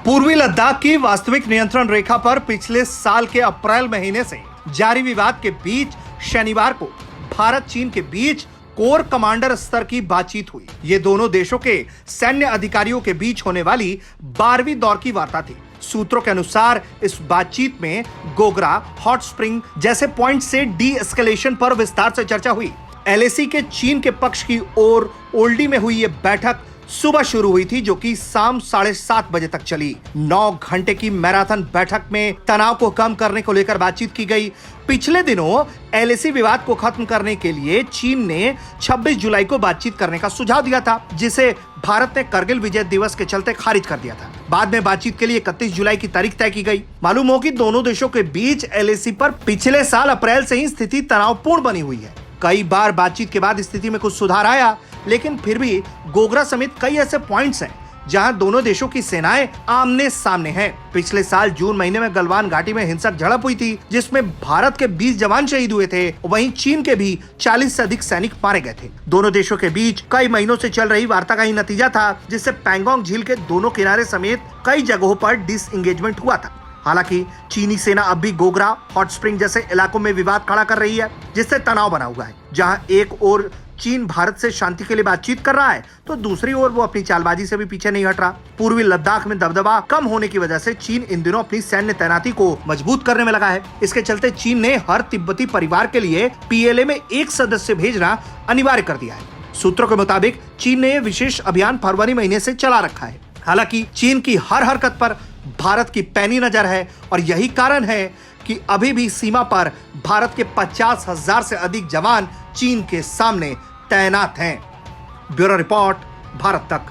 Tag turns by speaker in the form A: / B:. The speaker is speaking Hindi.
A: पूर्वी लद्दाख की वास्तविक नियंत्रण रेखा पर पिछले साल के अप्रैल महीने से जारी विवाद के बीच शनिवार को भारत चीन के बीच कोर कमांडर स्तर की बातचीत हुई। ये दोनों देशों के सैन्य अधिकारियों के बीच होने वाली 12वीं दौर की वार्ता थी। सूत्रों के अनुसार इस बातचीत में गोगरा, हॉट स्प्रिंग जैसे पॉइंट से डी एस्केलेशन पर विस्तार से चर्चा हुई। एलएसी के चीन के पक्ष की ओर ओल्डी में हुई ये बैठक सुबह शुरू हुई थी, जो कि शाम 7:30 बजे तक चली। 9 घंटे की मैराथन बैठक में तनाव को कम करने को लेकर बातचीत की गई। पिछले दिनों एलएसी विवाद को खत्म करने के लिए चीन ने 26 जुलाई को बातचीत करने का सुझाव दिया था, जिसे भारत ने करगिल विजय दिवस के चलते खारिज कर दिया था। बाद में बातचीत के लिए 31 जुलाई की तारीख तय की गई। मालूम हो कि दोनों देशों के बीच एलएसी पर पिछले साल अप्रैल से ही स्थिति तनावपूर्ण बनी हुई है। कई बार बातचीत के बाद स्थिति में कुछ सुधार आया, लेकिन फिर भी गोगरा समेत कई ऐसे पॉइंट्स हैं जहां दोनों देशों की सेनाएं आमने सामने हैं। पिछले साल जून महीने में गलवान घाटी में हिंसक झड़प हुई थी, जिसमें भारत के 20 जवान शहीद हुए थे। वहीं चीन के भी 40 से अधिक सैनिक मारे गए थे। दोनों देशों के बीच कई महीनों से चल रही वार्ता का ही नतीजा था, जिससे पैंगोंग झील के दोनों किनारे समेत कई जगहों पर डिसएंगेजमेंट हुआ था। हालांकि चीनी सेना अब भी गोगरा, हॉट स्प्रिंग जैसे इलाकों में विवाद खड़ा कर रही है, जिससे तनाव बना हुआ है। जहां एक ओर चीन भारत से शांति के लिए बातचीत कर रहा है, तो दूसरी ओर वो अपनी चालबाजी से भी पीछे नहीं हट रहा। पूर्वी लद्दाख में दबदबा कम होने की वजह से चीन इन दिनों अपनी सैन्य तैनाती को मजबूत करने में लगा है। इसके चलते चीन ने हर तिब्बती परिवार के लिए पीएलए में एक सदस्य भेजना अनिवार्य कर दिया है। सूत्रों के मुताबिक चीन ने यह विशेष अभियान फरवरी महीने से चला रखा है। हालांकि चीन की हर हरकत पर भारत की पैनी नजर है, और यही कारण है कि अभी भी सीमा पर भारत के 50,000 से अधिक जवान चीन के सामने तैनात हैं। ब्यूरो रिपोर्ट, भारत तक।